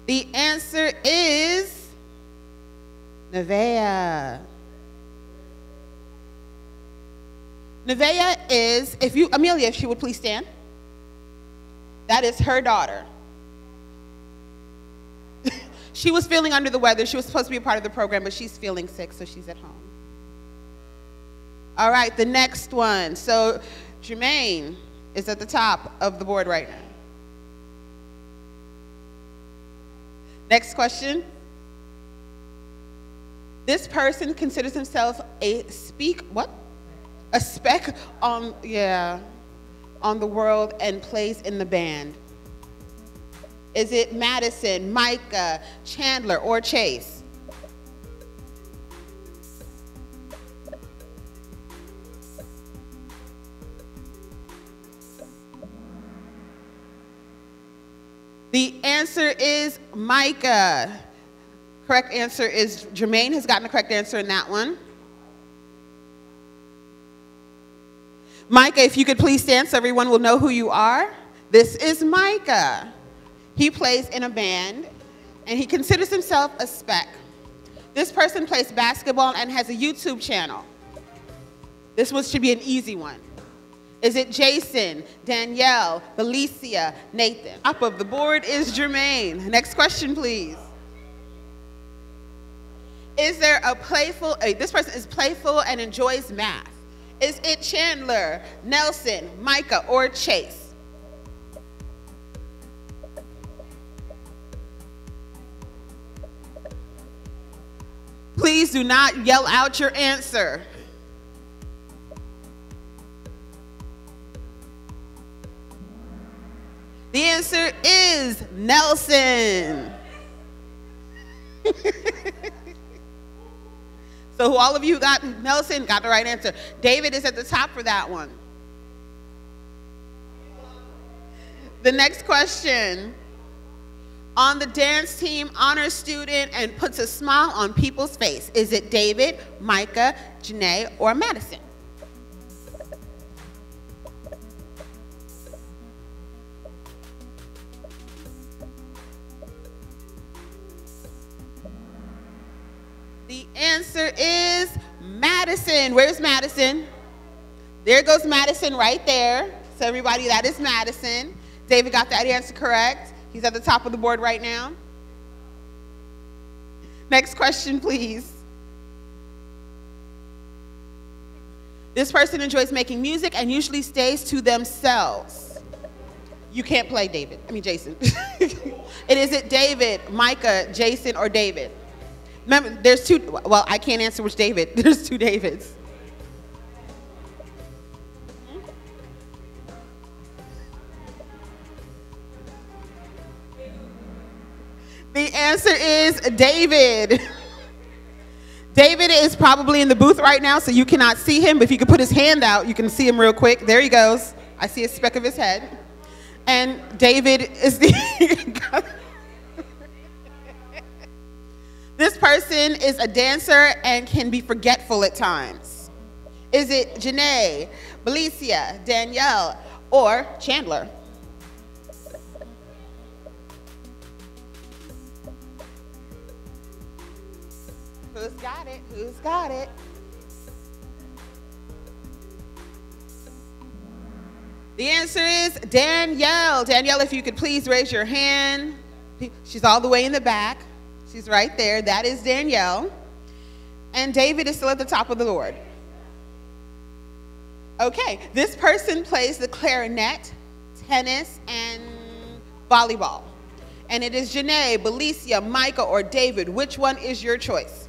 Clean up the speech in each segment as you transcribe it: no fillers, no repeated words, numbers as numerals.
The answer is Nevaeh. Nevaeh is, Amelia, if she would please stand. That is her daughter. She was feeling under the weather. She was supposed to be a part of the program, but she's feeling sick, so she's at home. All right, the next one. So Jermaine is at the top of the board right now. Next question. This person considers himself a speck on the world and plays in the band. Is it Madison, Micah, Chandler, or Chase? The answer is Micah. Correct answer is Jermaine has gotten the correct answer in that one. Micah, if you could please stand so everyone will know who you are. This is Micah. He plays in a band, and he considers himself a spec. This person plays basketball and has a YouTube channel. This one should be an easy one. Is it Jason, Danielle, Felicia, Nathan? Top of the board is Jermaine. Next question, please. Is there this person is playful and enjoys math. Is it Chandler, Nelson, Micah, or Chase? Please do not yell out your answer. The answer is Nelson. So all of you got Nelson, got the right answer. David is at the top for that one. The next question. On the dance team, honor student and puts a smile on people's face. Is it David, Micah, Janae, or Madison? The answer is Madison. Where's Madison? There goes Madison right there. So everybody, that is Madison. David got that answer correct. He's at the top of the board right now. Next question, please. This person enjoys making music and usually stays to themselves. You can't play Jason. Is it David, Micah, Jason, or David? Remember, there's two. Well, I can't answer which David. There's two Davids. The answer is David. David is probably in the booth right now, so you cannot see him, but if you could put his hand out, you can see him real quick. There he goes. I see a speck of his head. And David is the... This person is a dancer and can be forgetful at times. Is it Janae, Felicia, Danielle, or Chandler? Who's got it? Who's got it? The answer is Danielle. Danielle, if you could please raise your hand. She's all the way in the back. She's right there. That is Danielle. And David is still at the top of the board. Okay, this person plays the clarinet, tennis, and volleyball. And it is Janae, Belicia, Micah, or David. Which one is your choice?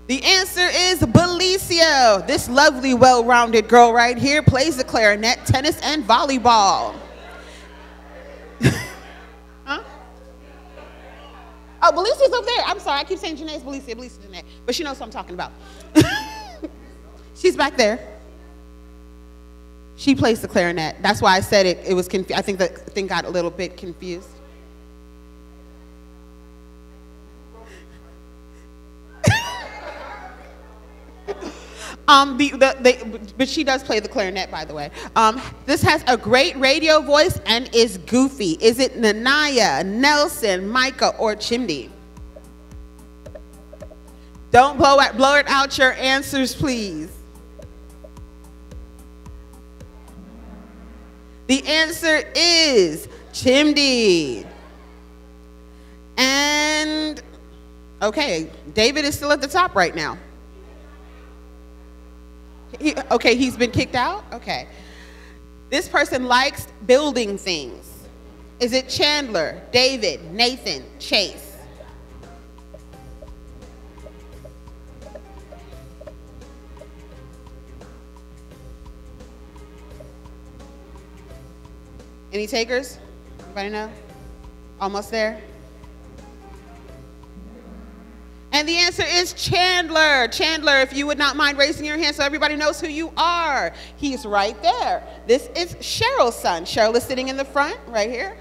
The answer is Belicia. This lovely, well-rounded girl right here plays the clarinet, tennis, and volleyball. Huh? Oh, Belicia's over there. I'm sorry, I keep saying Janae's Belicia, Janae. But she knows what I'm talking about. She's back there. She plays the clarinet. That's why I said it. It was I think the thing got a little bit confused. But she does play the clarinet, by the way. This has a great radio voice and is goofy. Is it Nanaya, Nelson, Micah, or Chimdi? Don't blurt out your answers, please. The answer is Chimdi. And, okay, David is still at the top right now. Okay, he's been kicked out? Okay. This person likes building things. Is it Chandler, David, Nathan, Chase? Any takers? Anybody know? Almost there? And the answer is Chandler. Chandler, if you would not mind raising your hand so everybody knows who you are. He's right there. This is Cheryl's son. Cheryl is sitting in the front right here.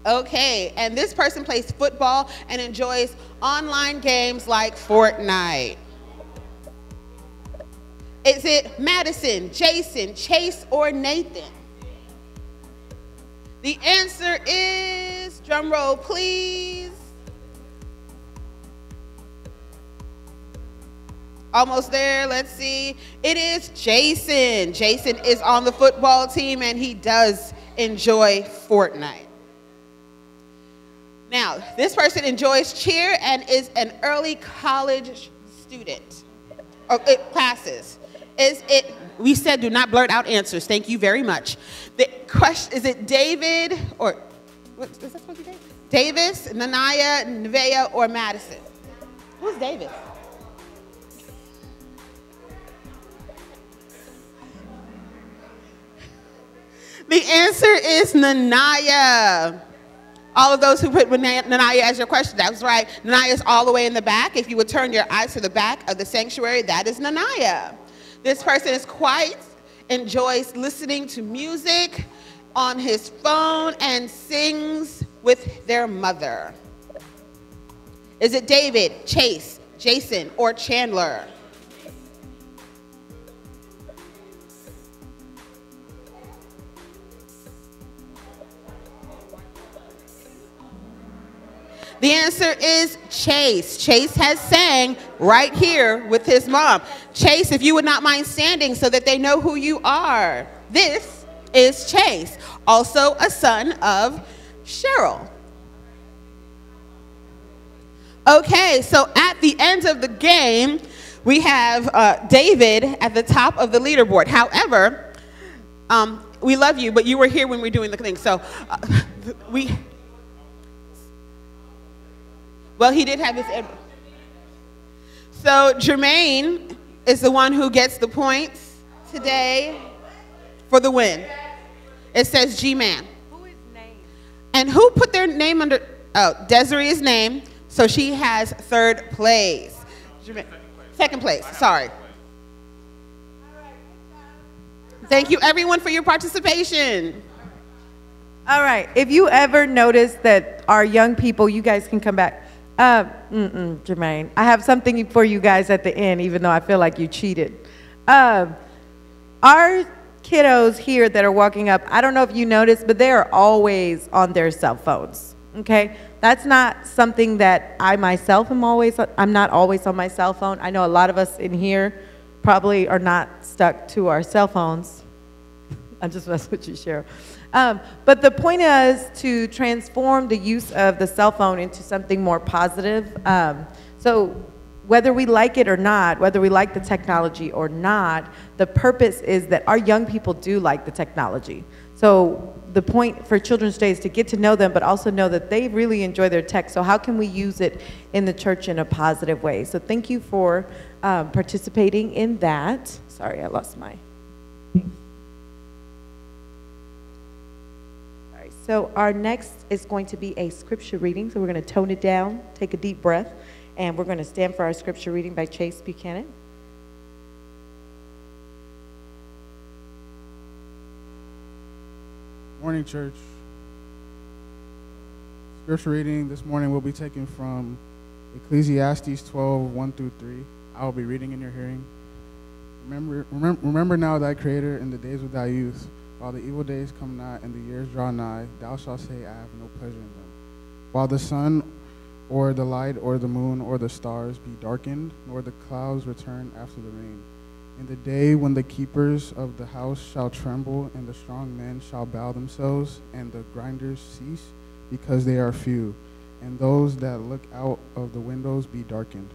Okay, and this person plays football and enjoys online games like Fortnite. Is it Madison, Jason, Chase, or Nathan? The answer is, drum roll please. Almost there, let's see. It is Jason. Jason is on the football team and he does enjoy Fortnite. Now, this person enjoys cheer and is an early college student. Classes. We said do not blurt out answers. Thank you very much. The question, is it David or, what is that supposed to be David? Davis, Nanaya, Nevaeh, or Madison? Who's Davis? The answer is Nanaya. All of those who put Nanaya as your question, that was right. Nanaya is all the way in the back. If you would turn your eyes to the back of the sanctuary, that is Nanaya. This person is quiet, enjoys listening to music on his phone, and sings with their mother. Is it David, Chase, Jason, or Chandler? The answer is Chase. Chase has sang right here with his mom. Chase, if you would not mind standing so that they know who you are. This is Chase, also a son of Cheryl. Okay, so at the end of the game, we have David at the top of the leaderboard. However, we love you, but you were here when we were doing the thing. So well, he did have his. So Jermaine is the one who gets the points today for the win. It says G-Man. Who is named? And who put their name under? Oh, Desiree's name. So she has third place. Second place, sorry. Thank you everyone for your participation. All right, if you ever notice that our young people, you guys can come back. Jermaine, I have something for you guys at the end, even though I feel like you cheated. Our kiddos here that are walking up, I don't know if you noticed, but they are always on their cell phones, okay? That's not something that I myself I'm not always on my cell phone. I know a lot of us in here probably are not stuck to our cell phones. I'm just messing with you, Cheryl. But the point is to transform the use of the cell phone into something more positive. So whether we like it or not, whether we like the technology or not, the purpose is that our young people do like the technology. So the point for Children's Day is to get to know them, but also know that they really enjoy their tech. So how can we use it in the church in a positive way? So thank you for participating in that. Sorry, I lost my thing. So our next is going to be a scripture reading. So we're going to tone it down, take a deep breath, and we're going to stand for our scripture reading by Chase Buchanan. Morning, church. Scripture reading this morning will be taken from Ecclesiastes 12, 1 through 3. I will be reading in your hearing. Remember now thy Creator in the days of thy youth, while the evil days come not and the years draw nigh, thou shalt say, I have no pleasure in them. While the sun or the light or the moon or the stars be darkened, nor the clouds return after the rain. In the day when the keepers of the house shall tremble, and the strong men shall bow themselves, and the grinders cease, because they are few, and those that look out of the windows be darkened.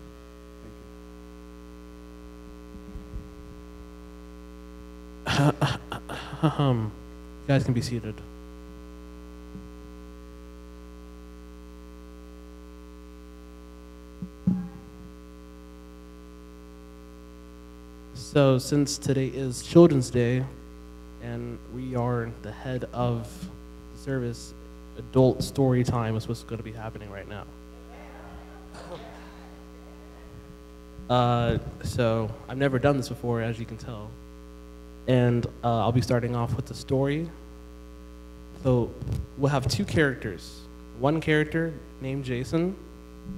You guys can be seated. So since today is Children's Day, and we are the head of the service, adult story time is what's going to be happening right now. So I've never done this before, as you can tell. And I'll be starting off with the story. So we'll have two characters. One character named Jason,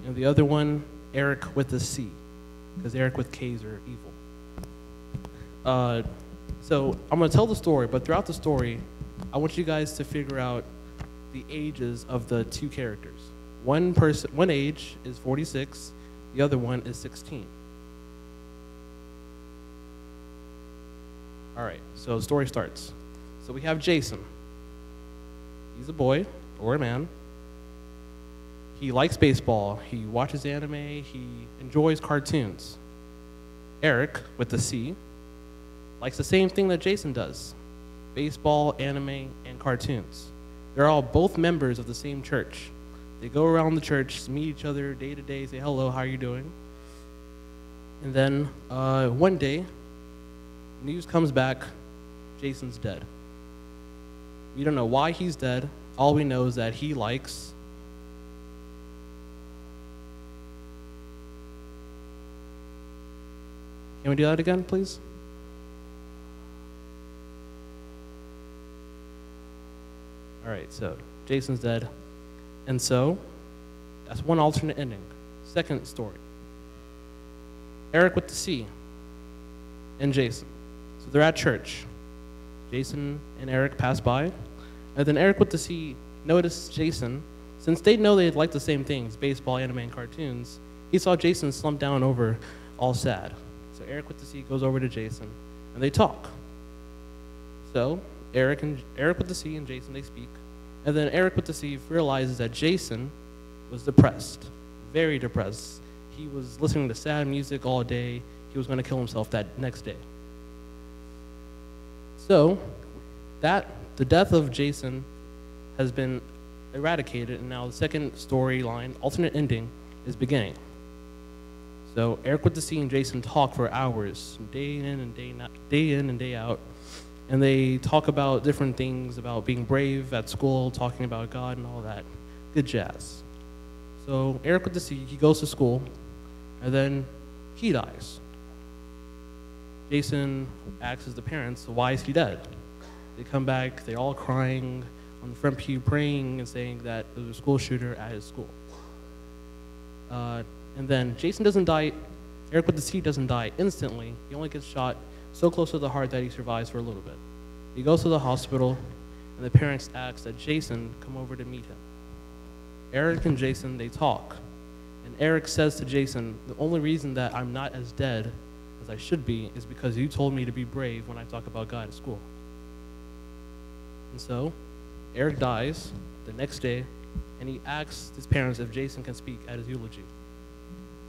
and the other one, Eric with a C, because Eric with K's are evil. So I'm going to tell the story, but throughout the story, I want you guys to figure out the ages of the two characters. One age is 46, the other one is 16. All right, so the story starts. So we have Jason. He's a boy or a man. He likes baseball. He watches anime. He enjoys cartoons. Eric, with the C, likes the same thing that Jason does: baseball, anime, and cartoons. They're all both members of the same church. They go around the church, meet each other day to day, say, hello, how are you doing? And then one day, news comes back, Jason's dead. We don't know why he's dead. All we know is that he likes Can we do that again, please? All right, so Jason's dead. And so that's one alternate ending. Second story. Eric with the C and Jason. So they're at church. Jason and Eric pass by, and then Eric with the C noticed Jason. Since they know they like the same things, baseball, anime, and cartoons, he saw Jason slump down over, all sad. So Eric with the C goes over to Jason, and they talk. So Eric with the C and Jason, they speak, and then Eric with the C realizes that Jason was depressed, very depressed. He was listening to sad music all day. He was going to kill himself that next day. So the death of Jason has been eradicated, and now the second storyline, alternate ending, is beginning. So Eric with the C and Jason talk for hours, day in and day out, and they talk about different things, about being brave at school, talking about God and all that. Good jazz. So Eric with the C, he goes to school, and then he dies. Jason asks the parents, why is he dead? They come back, they're all crying on the front pew, praying and saying that there was a school shooter at his school. And then Jason doesn't die, Eric with the C doesn't die instantly. He only gets shot so close to the heart that he survives for a little bit. He goes to the hospital, and the parents ask that Jason come over to meet him. Eric and Jason, they talk. And Eric says to Jason, the only reason that I'm not as dead as I should be is because you told me to be brave when I talk about God at school. And so Eric dies the next day, and he asks his parents if Jason can speak at his eulogy.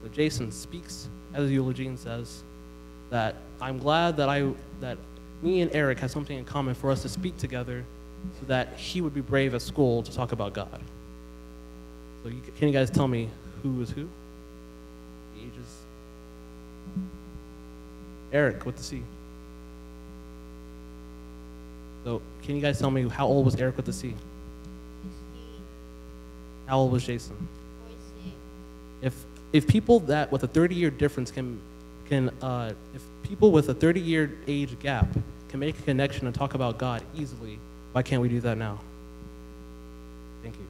So Jason speaks at his eulogy and says that I'm glad that me and Eric have something in common for us to speak together so that he would be brave at school to talk about God. So can you guys tell me who is who? The ages? Eric with the C. So can you guys tell me how old was Eric with the C? 16. How old was Jason? 46. If people that with a 30-year difference if people with a 30-year age gap can make a connection and talk about God easily, why can't we do that now? Thank you.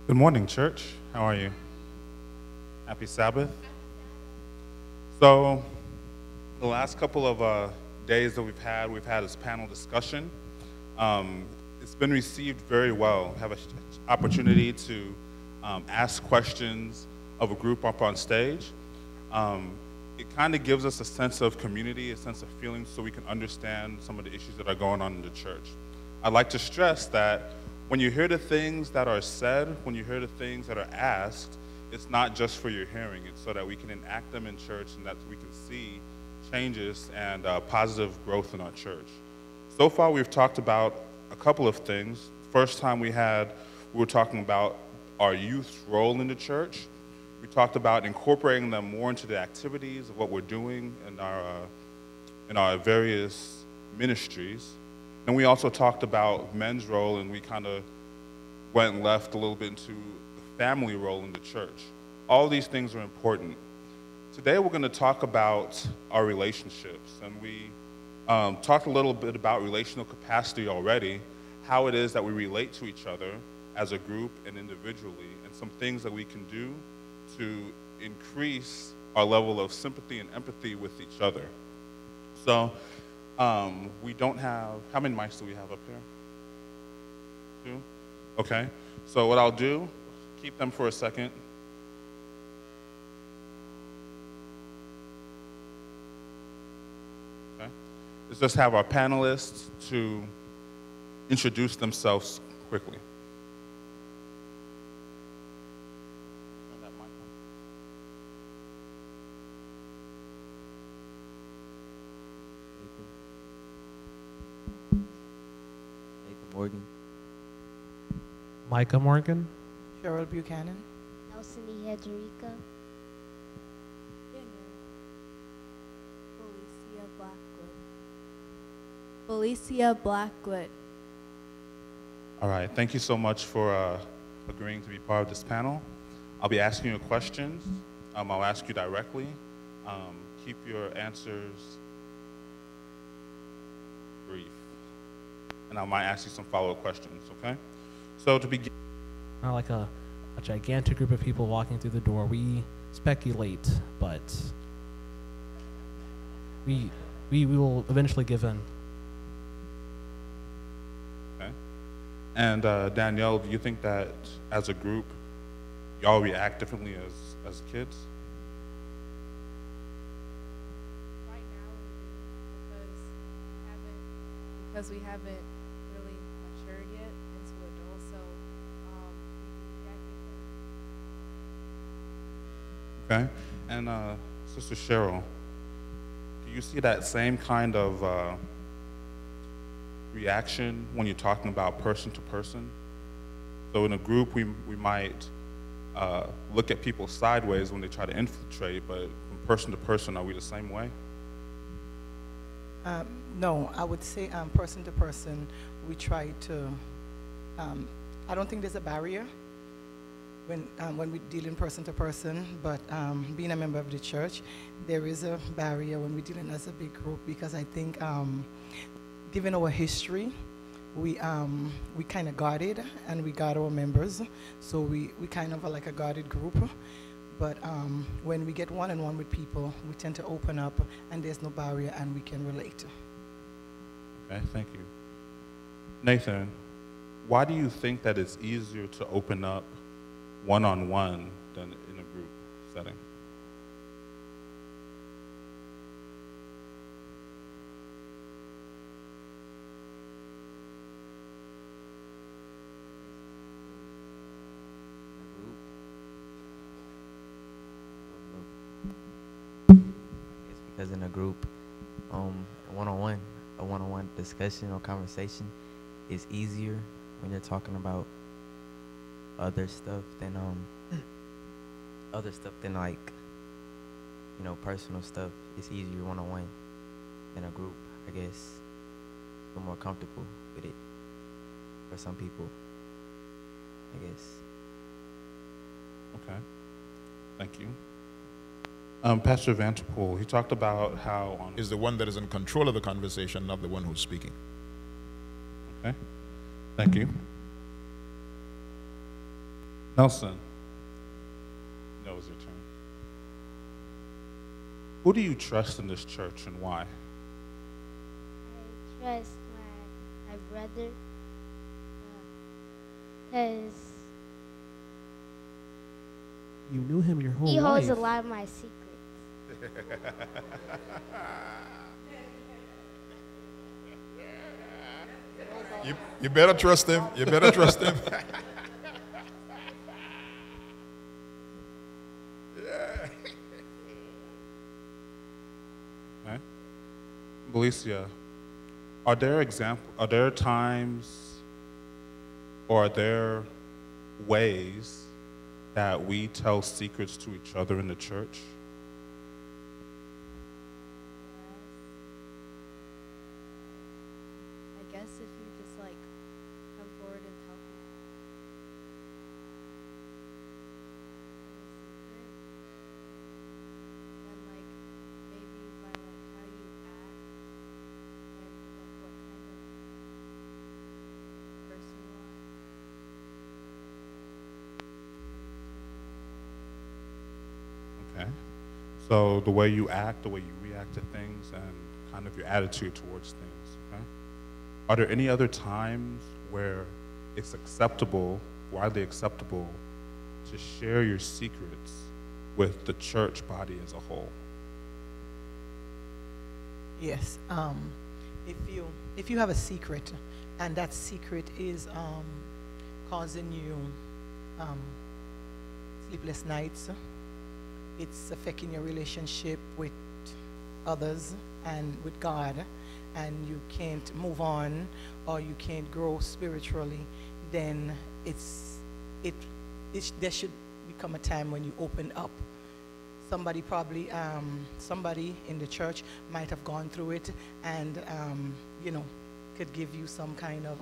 Good morning, church. How are you? Happy Sabbath. So, the last couple of days that we've had this panel discussion. It's been received very well. We have an opportunity to ask questions of a group up on stage. It kind of gives us a sense of community, a sense of feeling, so we can understand some of the issues that are going on in the church. I'd like to stress that when you hear the things that are said, when you hear the things that are asked, it's not just for your hearing. It's so that we can enact them in church and that we can see changes and positive growth in our church. So far, we've talked about a couple of things. First time we were talking about our youth's role in the church. We talked about incorporating them more into the activities of what we're doing in our various ministries. And we also talked about men's role, and we kind of went and left a little bit into the family role in the church. All these things are important. Today we're going to talk about our relationships, and we talked a little bit about relational capacity already, how it is that we relate to each other as a group and individually, and some things that we can do to increase our level of sympathy and empathy with each other. So we don't have, how many mics do we have up here? 2? Okay. So what I'll do, keep them for a second. Okay. Let's just have our panelists to introduce themselves quickly. Morgan. Micah Morgan. Cheryl Buchanan. Elsini Hedrika. Felicia Blackwood. All right, thank you so much for agreeing to be part of this panel. I'll be asking you questions. I'll ask you directly. Keep your answers brief. And I might ask you some follow-up questions, okay? So to begin. Not like a gigantic group of people walking through the door. We speculate, but we will eventually give in. Okay. And Danielle, do you think that as a group, y'all react differently as kids? Right now, because we haven't really matured yet into adults, so we react different. Okay. And Sister Cheryl, do you see that same kind of reaction when you're talking about person to person? So in a group, we might look at people sideways when they try to infiltrate, but from person to person, are we the same way? No, I would say person to person, we try to, I don't think there's a barrier when we deal in person to person, but being a member of the church, there is a barrier when we're dealing as a big group, because I think given our history, we kind of guarded and we guard our members, so we kind of are like a guarded group. But when we get one-on-one with people, we tend to open up, and there's no barrier, and we can relate. Okay, thank you. Nathan, why do you think that it's easier to open up one-on-one than in a group setting? Because in a group, a one-on-one discussion or conversation is easier when you're talking about other stuff than like, you know, personal stuff. It's easier one-on-one than a group, I guess. Feel more comfortable with it for some people, I guess. Okay, thank you. Pastor Vanterpool, he talked about how is the one that is in control of the conversation, not the one who's speaking. Okay, thank you. Nelson, that was your turn. Who do you trust in this church and why? I trust my brother because You knew him your whole he holds a life. lot of my secrets. You better trust him. You better trust him. Okay. Belicia, are there times or are there ways that we tell secrets to each other in the church? I guess if you just like come forward and tell people and like maybe by like how you act and like what kind of person you are. Okay. So the way you act, the way you react to things, and kind of your attitude towards things, okay? Are there any other times where it's acceptable, widely acceptable, to share your secrets with the church body as a whole? Yes. If you have a secret, and that secret is causing you sleepless nights, it's affecting your relationship with others and with God, and you can't move on or you can't grow spiritually, then there should become a time when you open up. Somebody probably, somebody in the church might have gone through it and, could give you some kind of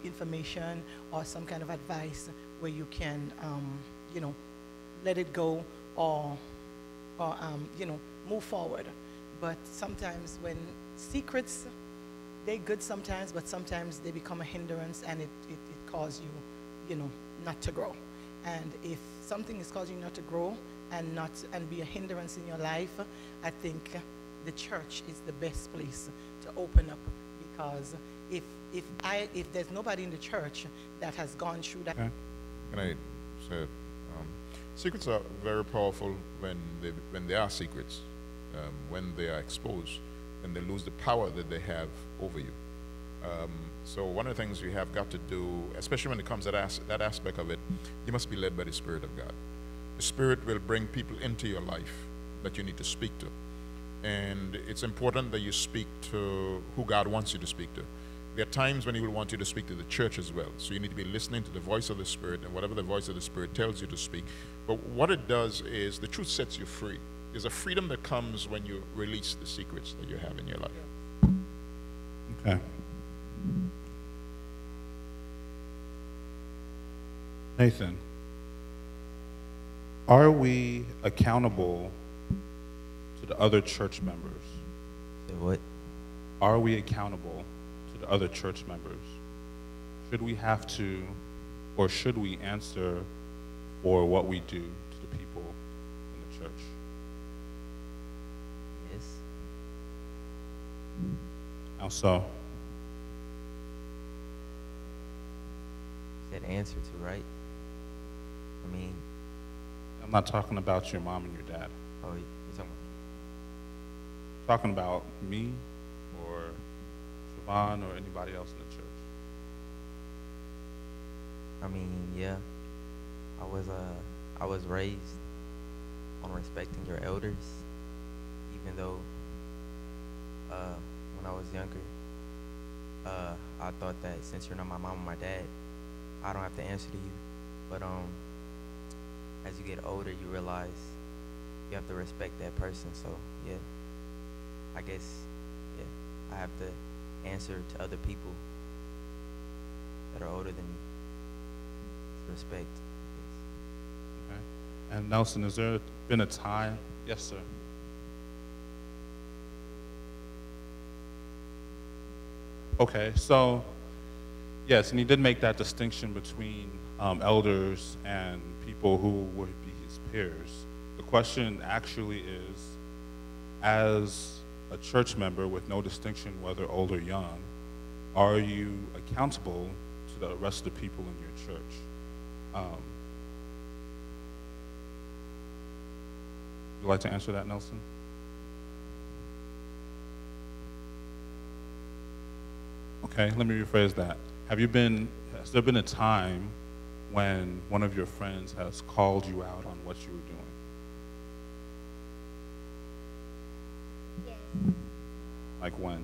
information or some kind of advice where you can, let it go or move forward. But sometimes when secrets, they're good sometimes, but sometimes they become a hindrance and it causes you, not to grow. And if something is causing you not to grow and be a hindrance in your life, I think the church is the best place to open up, because if there's nobody in the church that has gone through that. Okay. Can I say, secrets are very powerful when they are secrets. When they are exposed, then they lose the power that they have over you. So one of the things you have got to do, especially when it comes to that aspect of it, you must be led by the Spirit of God. The Spirit will bring people into your life that you need to speak to. And it's important that you speak to who God wants you to speak to. There are times when He will want you to speak to the church as well. So you need to be listening to the voice of the Spirit and whatever the voice of the Spirit tells you to speak. But what it does is the truth sets you free. There's a freedom that comes when you release the secrets that you have in your life. Okay. Nathan, are we accountable to the other church members? Say what? Are we accountable to the other church members? Should we have to, or should we answer for what we do to the people in the church? Yes. How so? Said answer to, right? I mean, I'm not talking about your mom and your dad. oh, you're talking I'm talking about me or Siobhan or anybody else in the church. I mean, yeah. I was raised on respecting your elders, even though when I was younger, I thought that since you're not my mom or my dad, I don't have to answer to you. But as you get older, you realize you have to respect that person. So yeah, I guess I have to answer to other people that are older than me. It's respect. Okay. And Nelson, has there been a time? Yes, sir. Okay, so Yes, and he did make that distinction between elders and people who would be his peers. The question actually is, as a church member with no distinction whether old or young, are you accountable to the rest of the people in your church? Would you like to answer that, Nelson? Okay, let me rephrase that. Has there been a time when one of your friends has called you out on what you were doing? Yes. Like when?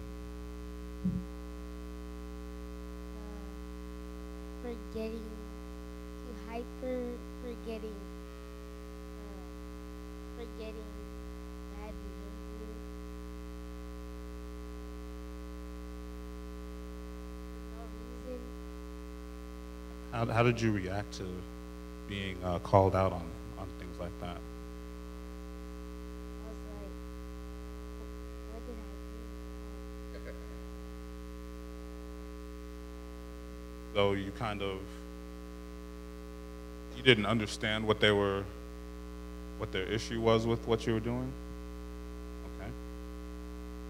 For getting too hyper, for getting bad behavior. For no reason. How did you react to being called out on things like that? I was like, what did I do? So you didn't understand what their issue was with what you were doing? Okay.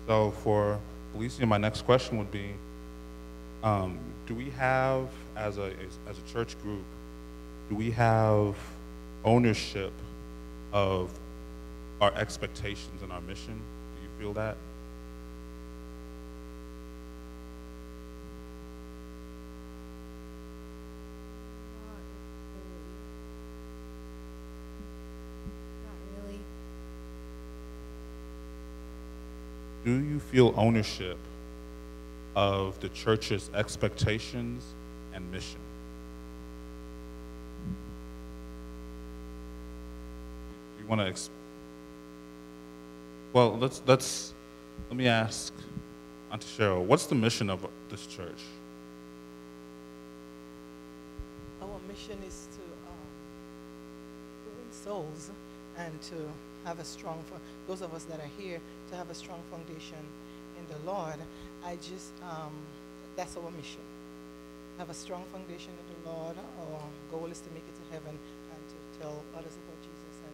So for Felicia, my next question would be, do we have, as a church group, do we have ownership of our expectations and our mission? Do you feel that? Not really. Do you feel ownership of the church's expectations and mission? You want to? Well, let me ask Auntie Cheryl, what's the mission of this church? Our mission is to win souls and to have a strong, for those of us that are here, to have a strong foundation in the Lord. That's our mission. Have a strong foundation in the Lord. Our goal is to make it to heaven and to tell others about Jesus and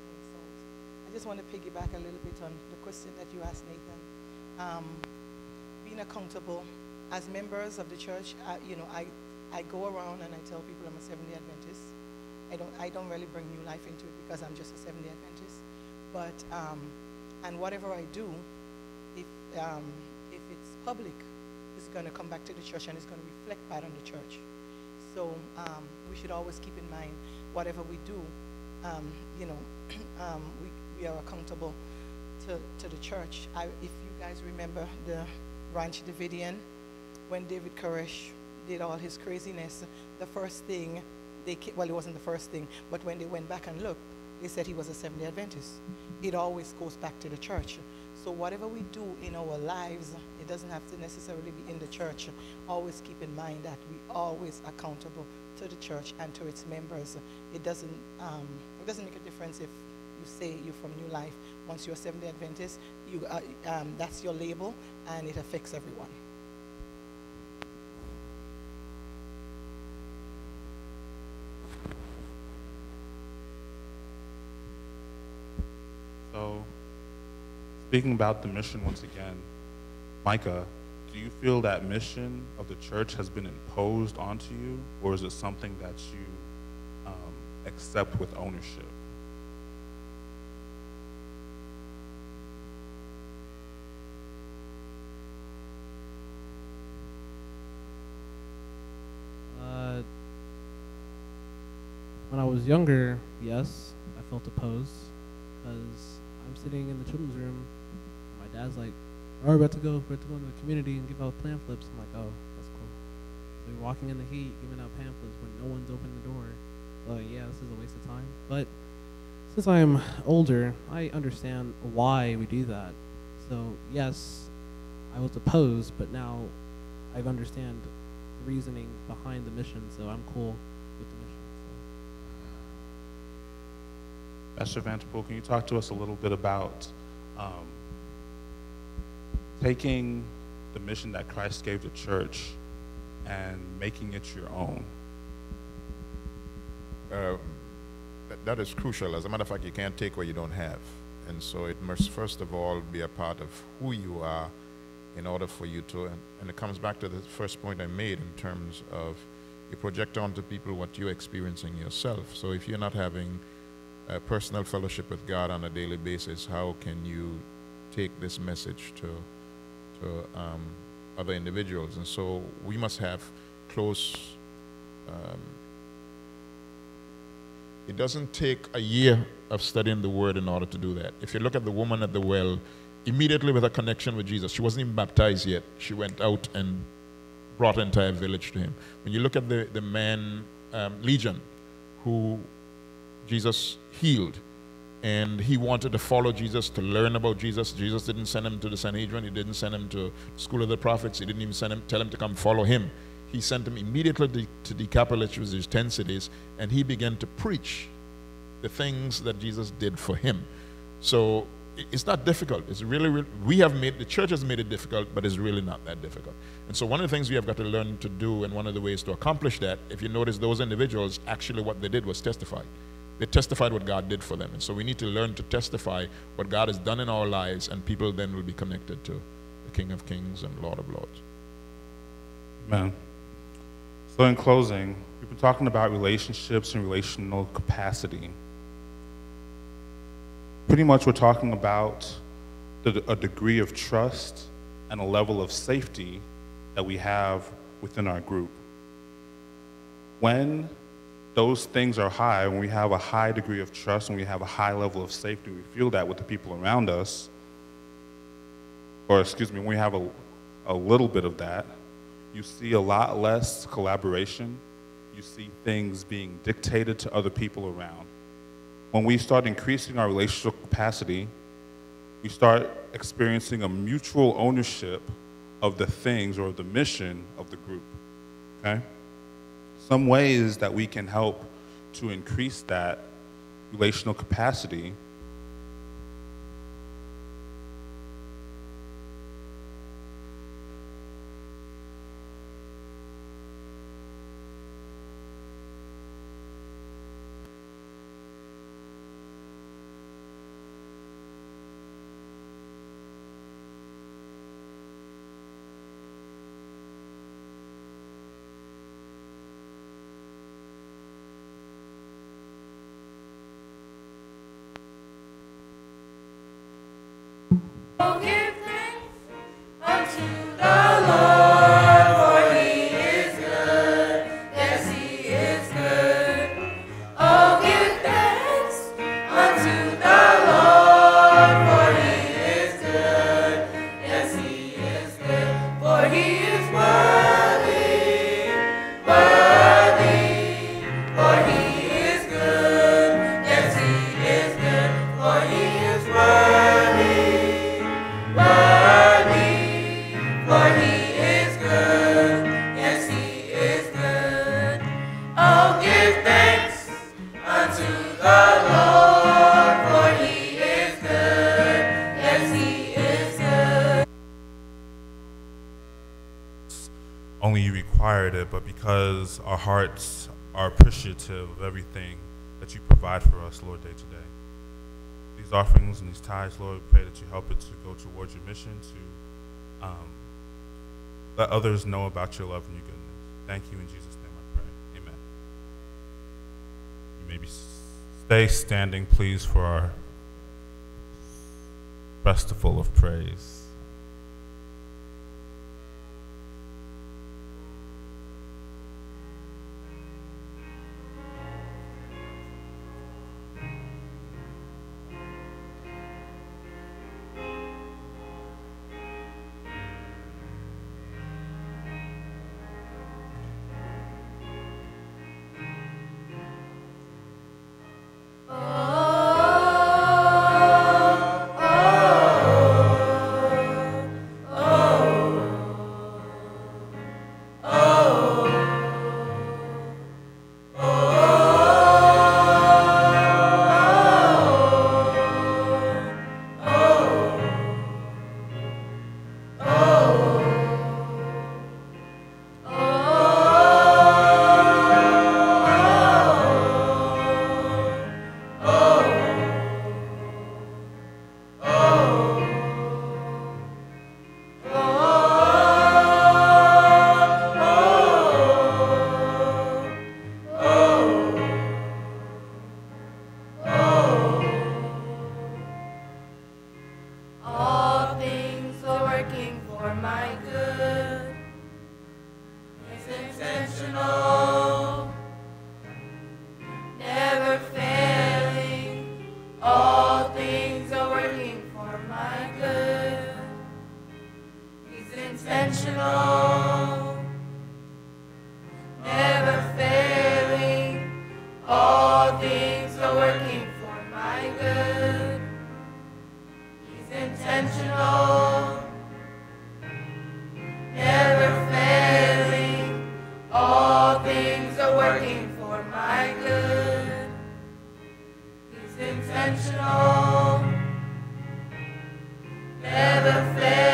win souls. I just want to piggyback a little bit on the question that you asked, Nathan. Being accountable as members of the church, I go around and I tell people I'm a Seventh-day Adventist. I don't really bring new life into it because I'm just a Seventh-day Adventist. But and whatever I do, if it's public, it's going to come back to the church and it's going to reflect back on the church. So we should always keep in mind whatever we do, we are accountable to the church. If you guys remember the Ranch Davidian, when David Koresh did all his craziness, the first thing it wasn't the first thing, but when they went back and looked, they said he was a Seventh-day Adventist. It always goes back to the church. So whatever we do in our lives, it doesn't have to necessarily be in the church. Always keep in mind that we always accountable to the church and to its members. It doesn't make a difference if you say you're from New Life. Once you're a Seventh-day Adventist, that's your label, and it affects everyone. So, speaking about the mission once again, Micah, do you feel that mission of the church has been imposed onto you, or is it something that you accept with ownership? When I was younger, yes, I felt opposed because I'm sitting in the children's room. My dad's like, "Oh, we're about to go into the community and give out pamphlets." I'm like, "Oh, that's cool." So we're walking in the heat, giving out pamphlets when no one's opened the door. So yeah, this is a waste of time. But since I'm older, I understand why we do that. So yes, I was opposed, but now I understand the reasoning behind the mission. So I'm cool with the mission. Pastor Vanderpool, can you talk to us a little bit about taking the mission that Christ gave the church and making it your own? That is crucial. As a matter of fact, you can't take what you don't have. And so it must first of all be a part of who you are in order for you to, and it comes back to the first point I made in terms of you project onto people what you're experiencing yourself. So if you're not having a personal fellowship with God on a daily basis, how can you take this message to other individuals? And so we must have close, it doesn't take a year of studying the word in order to do that. If you look at the woman at the well, immediately with a connection with Jesus, she wasn't even baptized yet. She went out and brought an entire village to him. When you look at the man, Legion, who Jesus healed, and he wanted to follow Jesus, to learn about Jesus. Jesus didn't send him to the Sanhedrin. He didn't send him to School of the Prophets. He didn't even tell him to come follow him. He sent him immediately to Decapolis, which was his 10 cities, and he began to preach the things that Jesus did for him. So it's not difficult. It's really, the church has made it difficult, but it's really not that difficult. And so one of the things we have got to learn to do, and one of the ways to accomplish that, if you notice, those individuals, actually what they did was testify. They testified what God did for them. And so we need to learn to testify what God has done in our lives, and people then will be connected to the King of Kings and Lord of Lords. Amen. So in closing, we've been talking about relationships and relational capacity. Pretty much we're talking about a degree of trust and a level of safety that we have within our group. When those things are high, when we have a high degree of trust, when we have a high level of safety, we feel that with the people around us, or excuse me, when we have a little bit of that, you see a lot less collaboration. You see things being dictated to other people around. When we start increasing our relational capacity, we start experiencing a mutual ownership of the things or the mission of the group, okay? Some ways that we can help to increase that relational capacity only you required it, but because our hearts are appreciative of everything that you provide for us, Lord, day to day. These offerings and these tithes, Lord, we pray that you help it to go towards your mission, to let others know about your love and your goodness. Thank you in Jesus' name I pray. Amen. You may stay standing, please, for our festival of praise. Oh, working for my good. It's intentional, never failing. All things are working for my good. He's intentional, never failing. All things are working for my good. He's intentional, never failing. All things are working for my good. He's intentional, never failing.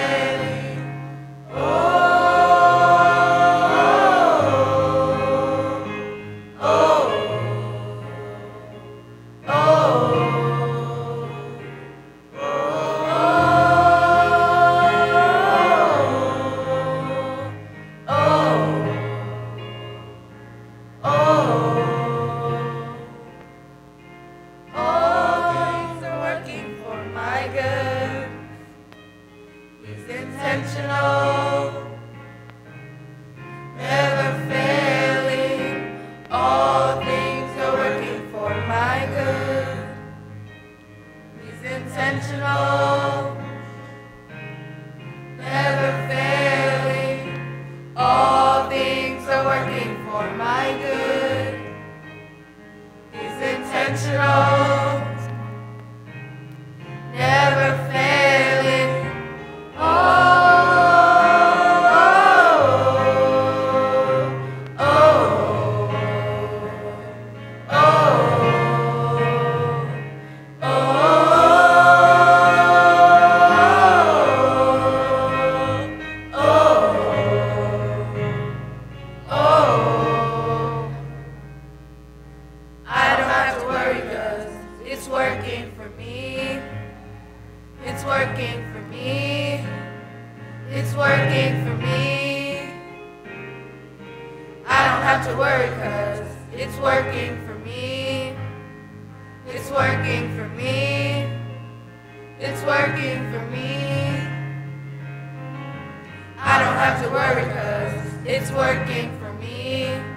It's working for me.